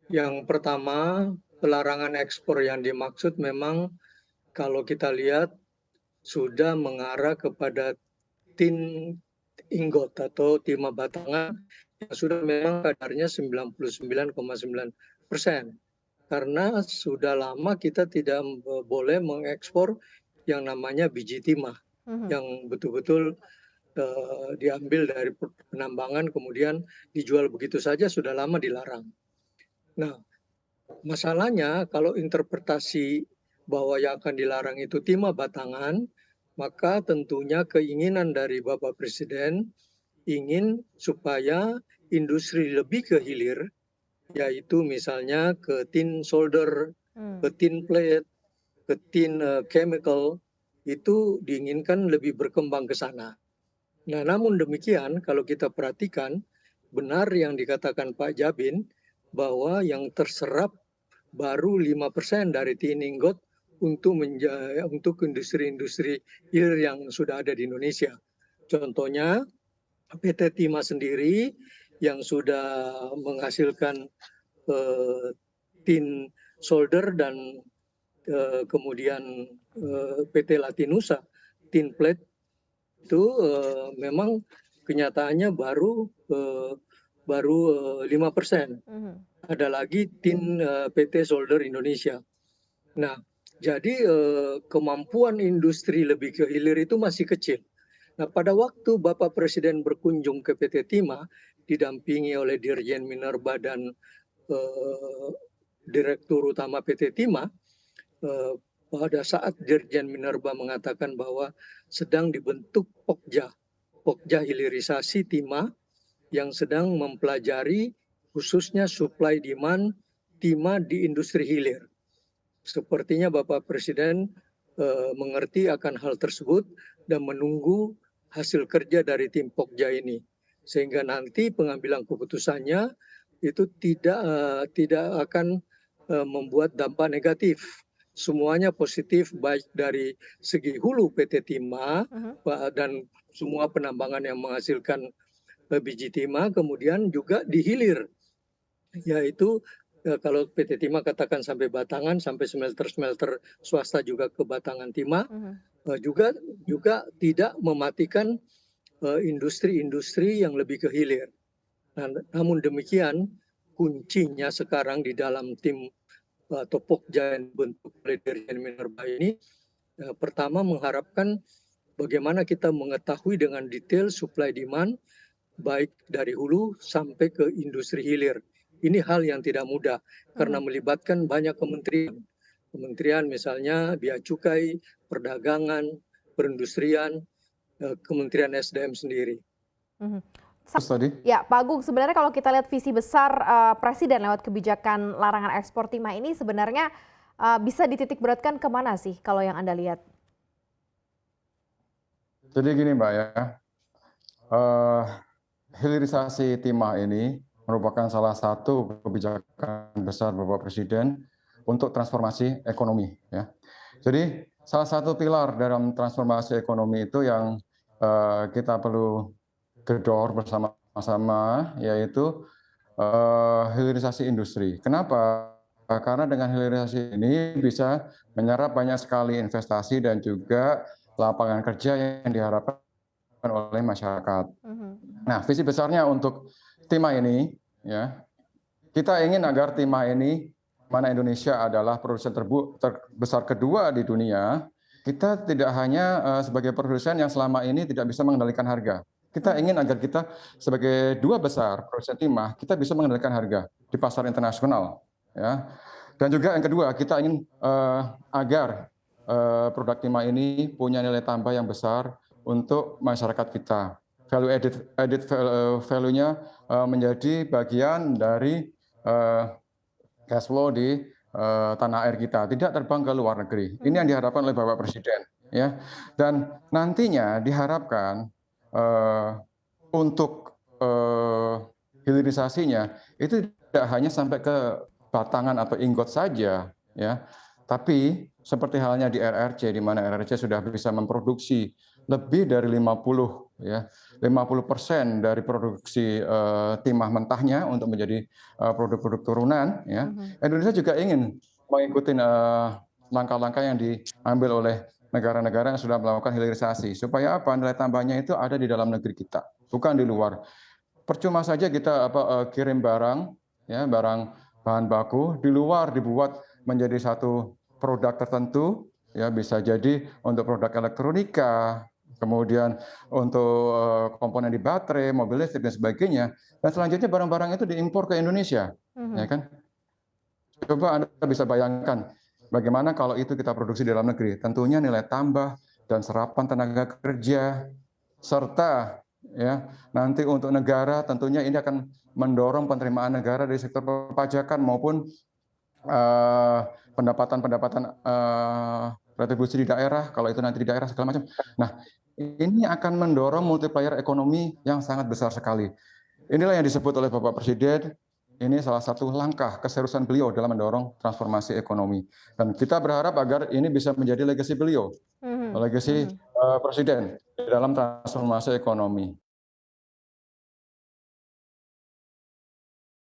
Yang pertama, pelarangan ekspor yang dimaksud memang kalau kita lihat sudah mengarah kepada tin ingot atau timah batangan yang sudah memang kadarnya 99,9%. Karena sudah lama kita tidak boleh mengekspor yang namanya biji timah Mhm. yang betul-betul diambil dari penambangan kemudian dijual begitu saja sudah lama dilarang. Nah, masalahnya kalau interpretasi bahwa yang akan dilarang itu timah batangan, maka tentunya keinginan dari Bapak Presiden ingin supaya industri lebih ke hilir, yaitu misalnya ke tin solder, ke Mmm. tin plate, ke tin chemical, itu diinginkan lebih berkembang ke sana. Nah, namun demikian kalau kita perhatikan, benar yang dikatakan Pak Jabin bahwa yang terserap baru 5% dari tin ingot untuk industri-industri hilir yang sudah ada di Indonesia. Contohnya PT Timah sendiri yang sudah menghasilkan tin solder dan kemudian PT Latinusa tin plate itu memang kenyataannya baru 5%. Mhm. Ada lagi tin PT Solder Indonesia. Nah, jadi kemampuan industri lebih ke hilir itu masih kecil. Nah, pada waktu Bapak Presiden berkunjung ke PT Timah, didampingi oleh Dirjen Minerba dan eh, Direktur Utama PT Timah, eh, pada saat Dirjen Minerba mengatakan bahwa sedang dibentuk Pokja, Pokja Hilirisasi Timah yang sedang mempelajari khususnya supply demand timah di industri hilir. Sepertinya Bapak Presiden mengerti akan hal tersebut dan menunggu hasil kerja dari tim Pokja ini. Sehingga nanti pengambilan keputusannya itu tidak akan membuat dampak negatif. Semuanya positif baik dari segi hulu PT Timah Mhm. dan semua penambangan yang menghasilkan biji timah, kemudian juga di hilir, yaitu kalau PT Timah katakan sampai Batangan, sampai smelter-smelter swasta juga ke Batangan Timah, Mhm. juga juga tidak mematikan industri-industri yang lebih ke hilir. Nah, namun demikian, kuncinya sekarang di dalam tim atau Pokja yang dibentuk oleh Dirjen Minerba ini, pertama mengharapkan bagaimana kita mengetahui dengan detail supply demand baik dari hulu sampai ke industri hilir. Ini hal yang tidak mudah karena Mhm. melibatkan banyak kementerian. Kementerian misalnya Bea Cukai, Perdagangan, Perindustrian, Kementerian SDM sendiri. Mhm. Terus tadi? Ya, Pak Agung, sebenarnya kalau kita lihat visi besar Presiden lewat kebijakan larangan ekspor timah ini sebenarnya bisa dititik beratkan kemana sih kalau yang Anda lihat? Jadi gini Mbak ya, eh, hilirisasi timah ini merupakan salah satu kebijakan besar Bapak Presiden untuk transformasi ekonomi. Ya. Jadi salah satu pilar dalam transformasi ekonomi itu yang kita perlu gedor bersama-sama, yaitu hilirisasi industri. Kenapa? Karena dengan hilirisasi ini bisa menyerap banyak sekali investasi dan juga lapangan kerja yang diharapkan oleh masyarakat. Mhm. Nah, visi besarnya untuk Timah ini, ya, kita ingin agar Timah ini, mana Indonesia adalah produsen terbesar kedua di dunia, kita tidak hanya sebagai produsen yang selama ini tidak bisa mengendalikan harga. Kita Mhm. ingin agar kita sebagai dua besar produsen timah, kita bisa mengendalikan harga di pasar internasional. Ya. Dan juga yang kedua, kita ingin agar produk timah ini punya nilai tambah yang besar untuk masyarakat kita. Added value-nya menjadi bagian dari cash flow di tanah air kita, tidak terbang ke luar negeri. Ini yang Mhm. diharapkan oleh Bapak Presiden, ya. Dan nantinya diharapkan uh, untuk hilirisasinya itu tidak hanya sampai ke batangan atau ingot saja, ya. Tapi seperti halnya di RRC, di mana RRC sudah bisa memproduksi lebih dari 50% dari produksi timah mentahnya untuk menjadi produk-produk turunan. Ya. Indonesia juga ingin mengikuti langkah-langkah yang diambil oleh negara-negara yang sudah melakukan hilirisasi. Supaya apa? Nilai tambahnya itu ada di dalam negeri kita, bukan di luar. Percuma saja kita kirim barang, ya, barang bahan baku di luar dibuat menjadi satu produk tertentu, ya, bisa jadi untuk produk elektronika, kemudian untuk komponen di baterai, mobil listrik dan sebagainya, dan selanjutnya barang-barang itu diimpor ke Indonesia, ya kan? Coba Anda bisa bayangkan bagaimana kalau itu kita produksi di dalam negeri. Tentunya nilai tambah dan serapan tenaga kerja serta ya nanti untuk negara tentunya ini akan mendorong penerimaan negara dari sektor perpajakan maupun pendapatan-pendapatan retribusi di daerah, kalau itu nanti di daerah segala macam. Nah, ini akan mendorong multiplier ekonomi yang sangat besar sekali. Inilah yang disebut oleh Bapak Presiden, ini salah satu langkah keseriusan beliau dalam mendorong transformasi ekonomi. Dan kita berharap agar ini bisa menjadi legasi beliau, legasi Presiden dalam transformasi ekonomi.